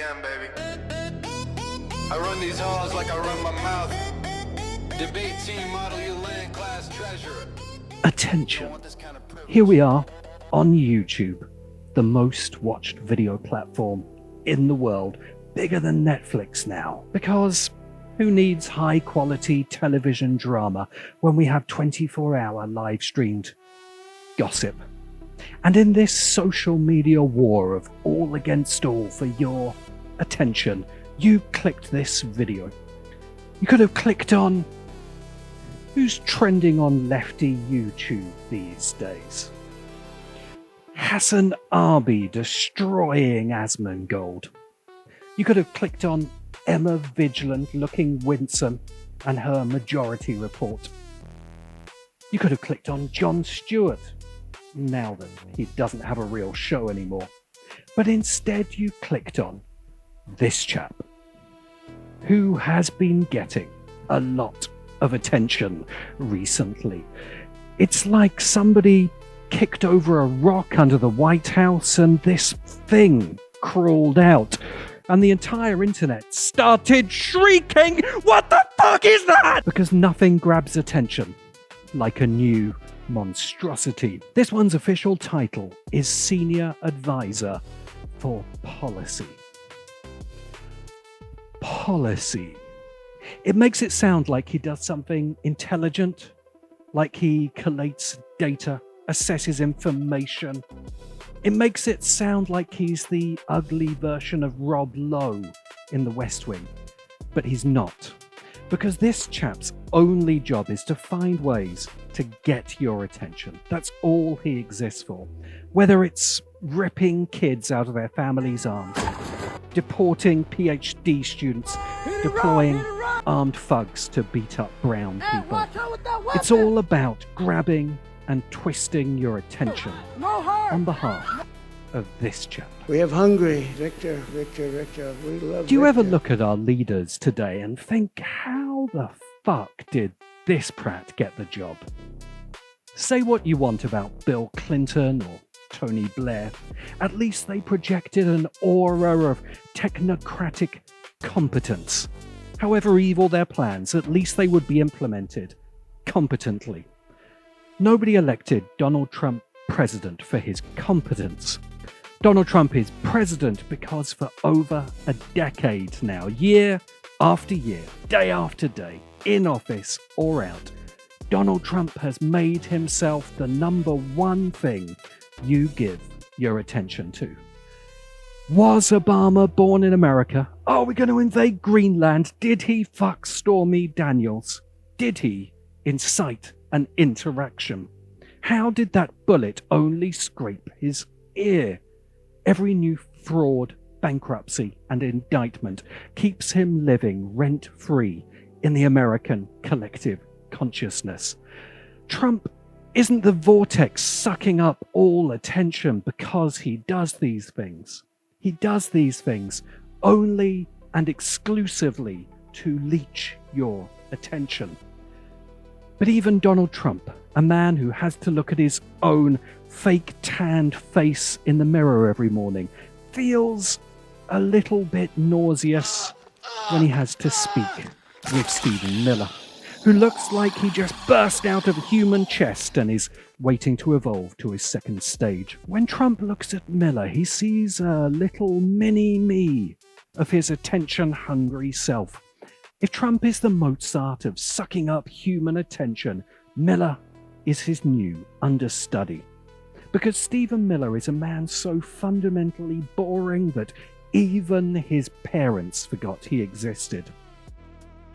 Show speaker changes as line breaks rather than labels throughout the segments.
Damien, baby. I run these halls like I run my mouth. Debate team model you land class treasure.
Attention. Here we are on YouTube, the most watched video platform in the world, bigger than Netflix now. Because who needs high quality television drama when we have 24-hour live streamed gossip? And in this social media war of all against all for your attention, you clicked this video. You could have clicked on who's trending on lefty YouTube these days. Hassan Arbi destroying Asmongold. You could have clicked on Emma Vigilant looking winsome and her Majority Report. You could have clicked on Jon Stewart, now that he doesn't have a real show anymore. But instead you clicked on this chap, who has been getting a lot of attention recently. It's like somebody kicked over a rock under the White House and this thing crawled out and the entire internet started shrieking, "What the fuck is that?" Because nothing grabs attention like a new monstrosity. This one's official title is Senior Advisor for Policy. Policy. It makes it sound like he does something intelligent, like he collates data, assesses information. It makes it sound like he's the ugly version of Rob Lowe in The West Wing. But he's not. Because this chap's only job is to find ways to get your attention. That's all he exists for. Whether it's ripping kids out of their families' arms, deporting PhD students, deploying armed thugs to beat up brown people. It's all about grabbing and twisting your attention on behalf of this chap.
We have hungry, Victor. We love
Do you ever
Victor.
look at our leaders today and think, how the fuck did this prat get the job? Say what you want about Bill Clinton or Tony Blair, at least they projected an aura of technocratic competence. However evil their plans, at least they would be implemented competently. Nobody elected Donald Trump president for his competence. Donald Trump is president because for over a decade now, year after year, day after day, in office or out, Donald Trump has made himself the number one thing you give your attention to. Was Obama born in America? Are we going to invade Greenland? Did he fuck Stormy Daniels? Did he incite an interaction? How did that bullet only scrape his ear? Every new fraud, bankruptcy, and indictment keeps him living rent-free in the American collective consciousness. Trump isn't the vortex sucking up all attention because he does these things. He does these things only and exclusively to leech your attention. But even Donald Trump, a man who has to look at his own fake tanned face in the mirror every morning, feels a little bit nauseous when he has to speak with Stephen Miller, who looks like he just burst out of a human chest and is waiting to evolve to his second stage. When Trump looks at Miller, he sees a little mini-me of his attention-hungry self. If Trump is the Mozart of sucking up human attention, Miller is his new understudy. Because Stephen Miller is a man so fundamentally boring that even his parents forgot he existed.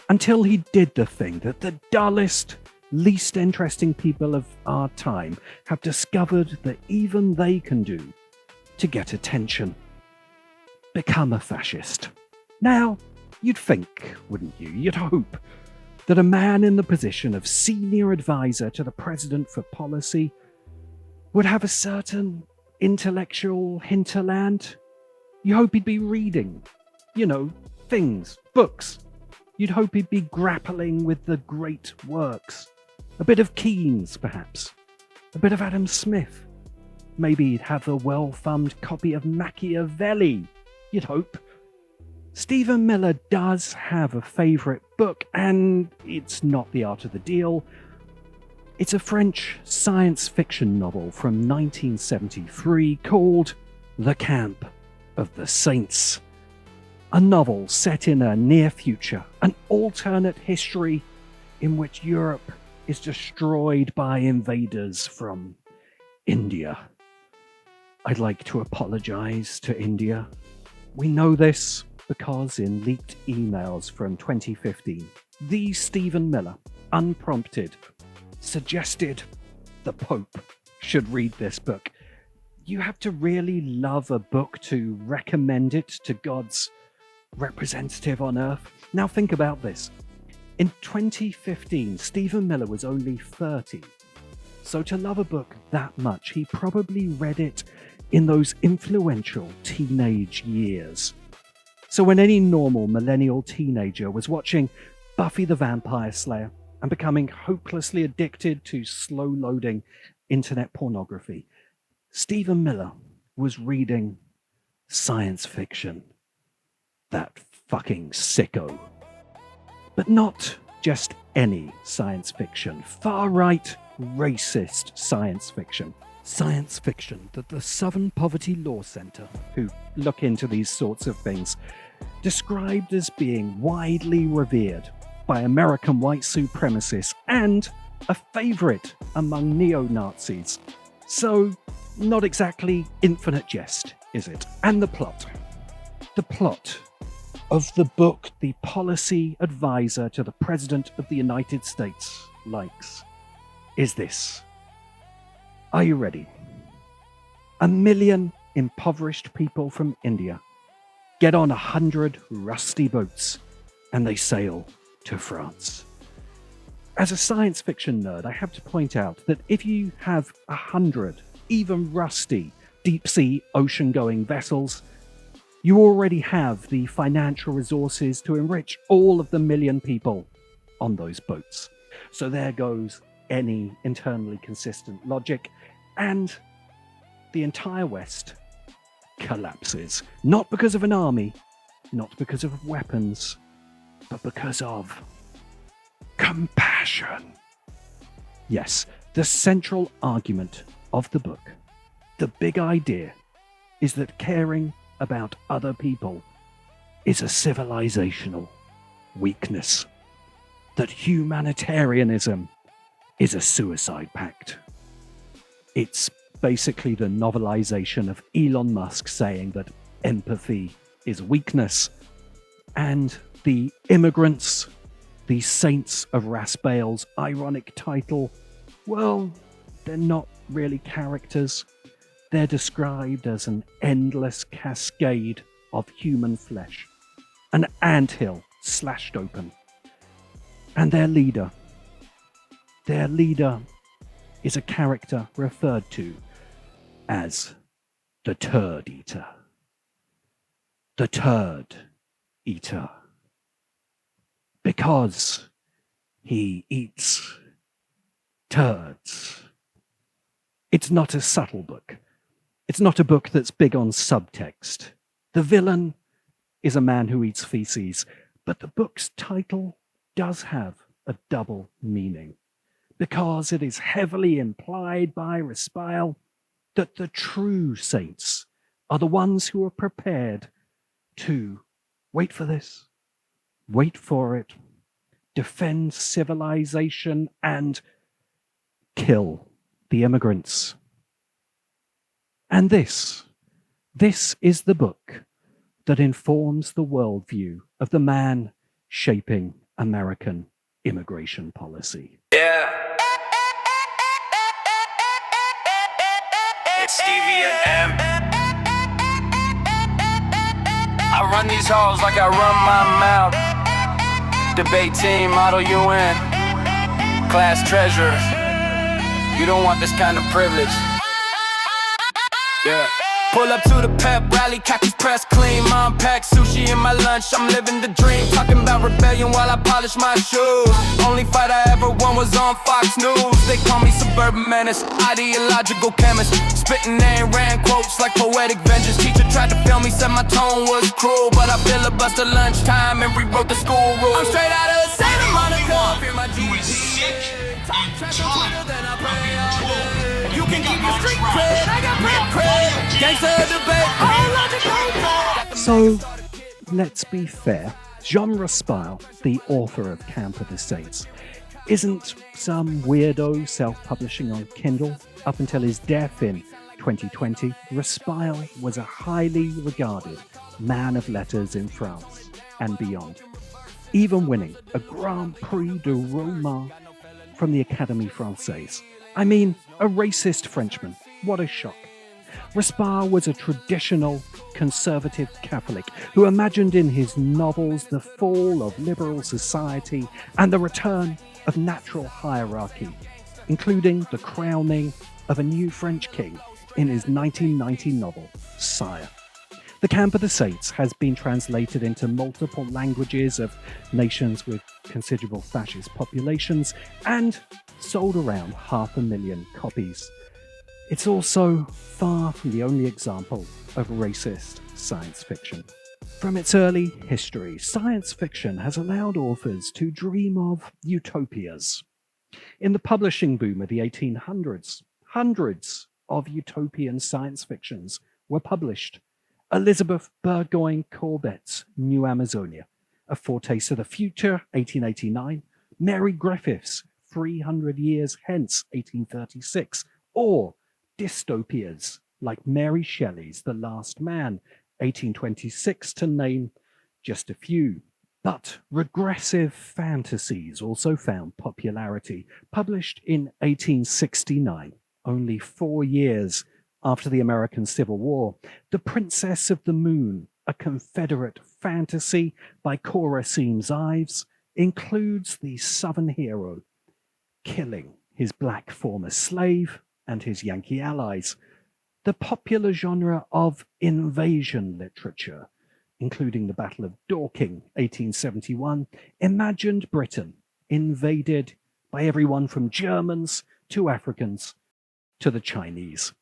Until he did the thing that the dullest, least interesting people of our time have discovered that even they can do to get attention. Become a fascist. Now, you'd think, wouldn't you? You'd hope that a man in the position of senior advisor to the president for policy would have a certain intellectual hinterland. You hope he'd be reading, things, books. You'd hope he'd be grappling with the great works. A bit of Keynes, perhaps. A bit of Adam Smith. Maybe he'd have a well-thumbed copy of Machiavelli. You'd hope. Stephen Miller does have a favourite book, and it's not The Art of the Deal. It's a French science fiction novel from 1973 called The Camp of the Saints. A novel set in a near future, an alternate history in which Europe is destroyed by invaders from India. I'd like to apologise to India. We know this because in leaked emails from 2015, the Stephen Miller, unprompted, suggested the Pope should read this book. You have to really love a book to recommend it to God's representative on Earth. Now think about this. In 2015, Stephen Miller was only 30. So to love a book that much, he probably read it in those influential teenage years. So when any normal millennial teenager was watching Buffy the Vampire Slayer and becoming hopelessly addicted to slow-loading internet pornography, Stephen Miller was reading science fiction. That fucking sicko. But not just any science fiction. Far-right, racist science fiction. Science fiction that the Southern Poverty Law Center, who look into these sorts of things, described as being widely revered by American white supremacists and a favourite among neo-Nazis. So, not exactly infinite jest, is it? And the plot. The plot of the book the policy advisor to the President of the United States likes is this. Are you ready? 1 million impoverished people from India get on 100 rusty boats and they sail to France. As a science fiction nerd, I have to point out that if you have 100 even rusty deep-sea ocean-going vessels, you already have the financial resources to enrich all of the 1 million people on those boats. So there goes any internally consistent logic, and the entire West collapses. Not because of an army, not because of weapons, but because of compassion. Yes, the central argument of the book, the big idea, is that caring about other people is a civilizational weakness. That humanitarianism is a suicide pact. It's basically the novelization of Elon Musk saying that empathy is weakness, and the immigrants, the saints of Rasbale's ironic title, well, they're not really characters. They're described as an endless cascade of human flesh, an anthill slashed open. And their leader is a character referred to as the Turd Eater. The Turd Eater. Because he eats turds. It's not a subtle book. It's not a book that's big on subtext. The villain is a man who eats feces, but the book's title does have a double meaning, because it is heavily implied by Raspail that the true saints are the ones who are prepared to, wait for this, wait for it, defend civilization and kill the immigrants. And this is the book that informs the worldview of the man shaping American immigration policy.
Yeah. It's Stevie and M. I run these halls like I run my mouth. Debate team, model UN. Class treasure. You don't want this kind of privilege. Yeah. Pull up to the pep rally, khakis pressed clean, mom packed sushi in my lunch. I'm living the dream, talking about rebellion while I polish my shoes. Only fight I ever won was on Fox News. They call me suburban menace, ideological chemist. Spitting Ayn Rand quotes like poetic vengeance. Teacher tried to film me, said my tone was cruel, but I filibustered lunchtime and rewrote the school rules. I'm straight out of Santa Monica, fear my GD. Talk trash on Twitter, then I pray all day. You can keep your street cred, I got print cred. Gangsta debate, all logical.
So, let's be fair. Genre Spile, the author of Camp of the Saints, isn't some weirdo self-publishing on Kindle. Up until his death in 2020, Respile was a highly regarded man of letters in France and beyond, even winning a Grand Prix de Roma from the Académie Française. I mean, a racist Frenchman. What a shock. Respire was a traditional conservative Catholic who imagined in his novels the fall of liberal society and the return of natural hierarchy, including the crowning of a new French king in his 1990 novel, Sire. The Camp of the Saints has been translated into multiple languages of nations with considerable fascist populations and sold around 500,000 copies. It's also far from the only example of racist science fiction. From its early history, science fiction has allowed authors to dream of utopias. In the publishing boom of the 1800s, hundreds of utopian science fictions were published. Elizabeth Burgoyne Corbett's New Amazonia, A Foretaste of the Future, 1889, Mary Griffith's 300 Years Hence, 1836, or dystopias like Mary Shelley's The Last Man, 1826, to name just a few. But regressive fantasies also found popularity. Published in 1869, only 4 years after the American Civil War, The Princess of the Moon, a Confederate fantasy by Cora Seames Ives, includes the Southern hero killing his black former slave and his Yankee allies. The popular genre of invasion literature, including the Battle of Dorking, 1871, imagined Britain invaded by everyone from Germans to Africans to the Chinese.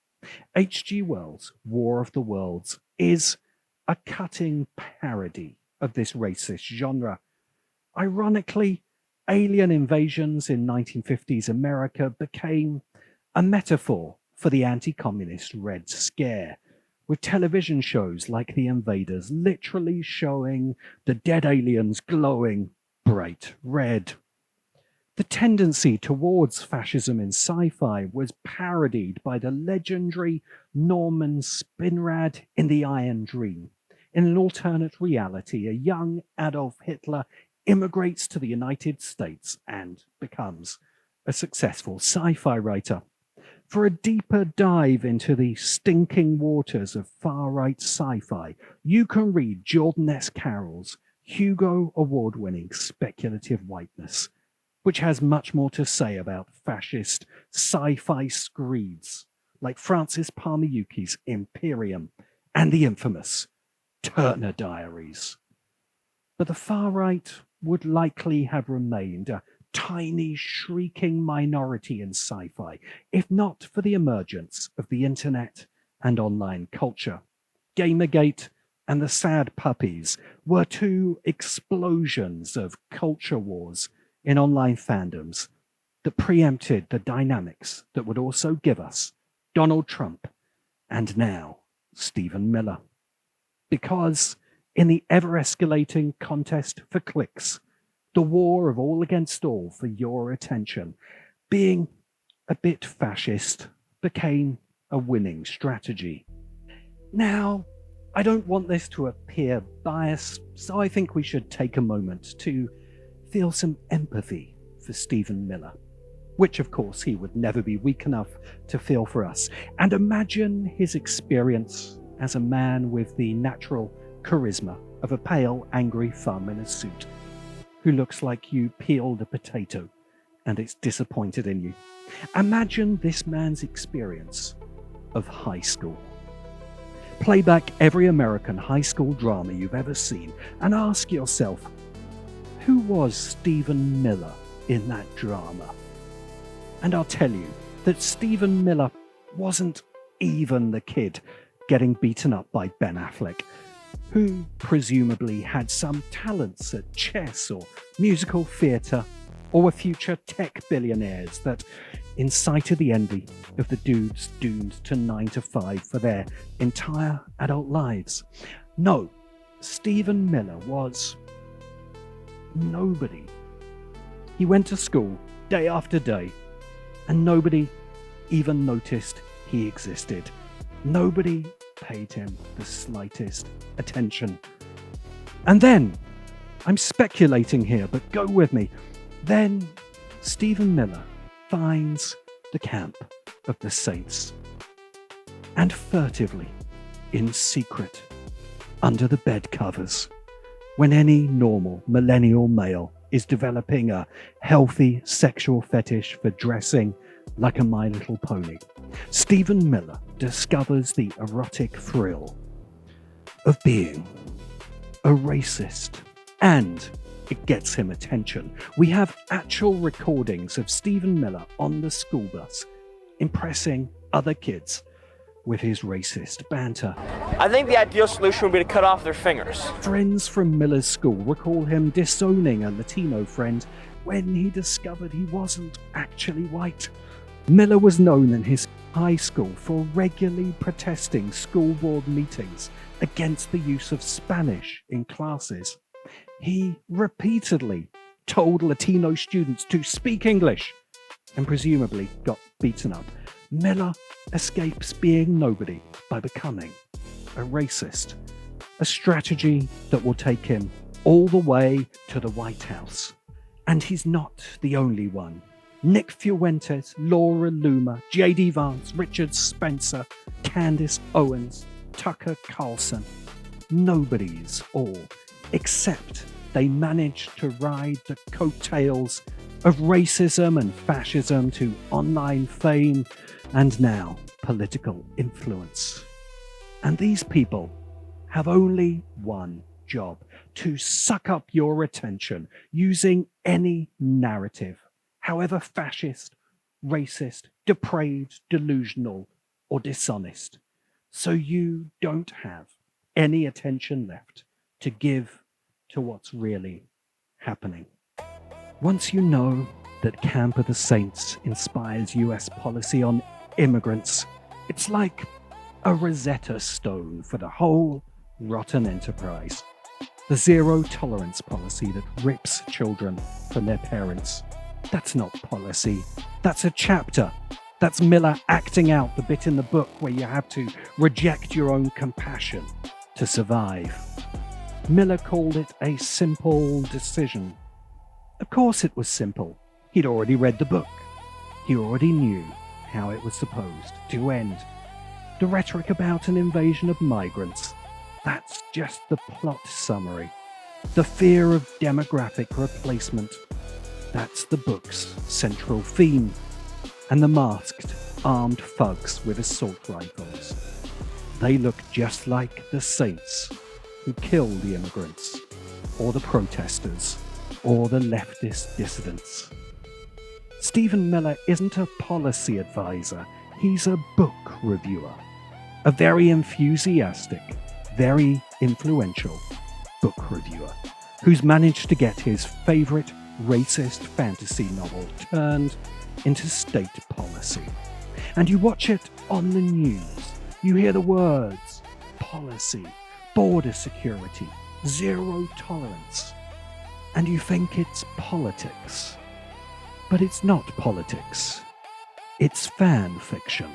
H.G. Wells' War of the Worlds is a cutting parody of this racist genre. Ironically, alien invasions in 1950s America became a metaphor for the anti-communist Red Scare, with television shows like The Invaders literally showing the dead aliens glowing bright red. The tendency towards fascism in sci-fi was parodied by the legendary Norman Spinrad in The Iron Dream. In an alternate reality, a young Adolf Hitler immigrates to the United States and becomes a successful sci-fi writer. For a deeper dive into the stinking waters of far-right sci-fi, you can read Jordan S. Carroll's Hugo Award-winning Speculative Whiteness, which has much more to say about fascist sci-fi screeds like Francis Palmer-Yuki's Imperium and the infamous Turner Diaries. But the far right would likely have remained a tiny, shrieking minority in sci-fi, if not for the emergence of the internet and online culture. Gamergate and the Sad Puppies were two explosions of culture wars in online fandoms that preempted the dynamics that would also give us Donald Trump and now Stephen Miller. Because in the ever-escalating contest for clicks, the war of all against all for your attention, being a bit fascist became a winning strategy. Now, I don't want this to appear biased, so I think we should take a moment to feel some empathy for Stephen Miller, which of course he would never be weak enough to feel for us, and imagine his experience as a man with the natural charisma of a pale, angry thumb in a suit, who looks like you peeled a potato and it's disappointed in you. Imagine this man's experience of high school. Play back every American high school drama you've ever seen and ask yourself, who was Stephen Miller in that drama? And I'll tell you that Stephen Miller wasn't even the kid getting beaten up by Ben Affleck, who presumably had some talents at chess or musical theatre, or were future tech billionaires that incited the envy of the dudes doomed to 9 to 5 for their entire adult lives. No, Stephen Miller was nobody. He went to school day after day, and nobody even noticed he existed. Nobody paid him the slightest attention. And then, I'm speculating here, but go with me, then Stephen Miller finds the camp of the Saints. And furtively, in secret, under the bed covers, when any normal millennial male is developing a healthy sexual fetish for dressing like a My Little Pony, Stephen Miller discovers the erotic thrill of being a racist, and it gets him attention. We have actual recordings of Stephen Miller on the school bus, impressing other kids with his racist banter.
I think the ideal solution would be to cut off their fingers.
Friends from Miller's school recall him disowning a Latino friend when he discovered he wasn't actually white. Miller was known in his high school for regularly protesting school board meetings against the use of Spanish in classes. He repeatedly told Latino students to speak English and presumably got beaten up. Miller escapes being nobody by becoming a racist, a strategy that will take him all the way to the White House. And he's not the only one. Nick Fuentes, Laura Loomer, J.D. Vance, Richard Spencer, Candace Owens, Tucker Carlson. Nobody's all, except they managed to ride the coattails of racism and fascism to online fame and now political influence. And these people have only one job: to suck up your attention using any narrative, however fascist, racist, depraved, delusional, or dishonest, so you don't have any attention left to give to what's really happening. Once you know that Camp of the Saints inspires US policy on immigrants, it's like a Rosetta Stone for the whole rotten enterprise. The zero tolerance policy that rips children from their parents. That's not policy. That's a chapter. That's Miller acting out the bit in the book where you have to reject your own compassion to survive. Miller called it a simple decision. Of course it was simple. He'd already read the book. He already knew how it was supposed to end. The rhetoric about an invasion of migrants, that's just the plot summary. The fear of demographic replacement, that's the book's central theme. And the masked, armed thugs with assault rifles, they look just like the saints who killed the immigrants, or the protesters, or the leftist dissidents. Stephen Miller isn't a policy advisor, he's a book reviewer. A very enthusiastic, very influential book reviewer who's managed to get his favourite racist fantasy novel turned into state policy. And you watch it on the news, you hear the words policy, border security, zero tolerance, and you think it's politics. But it's not politics. It's fan fiction.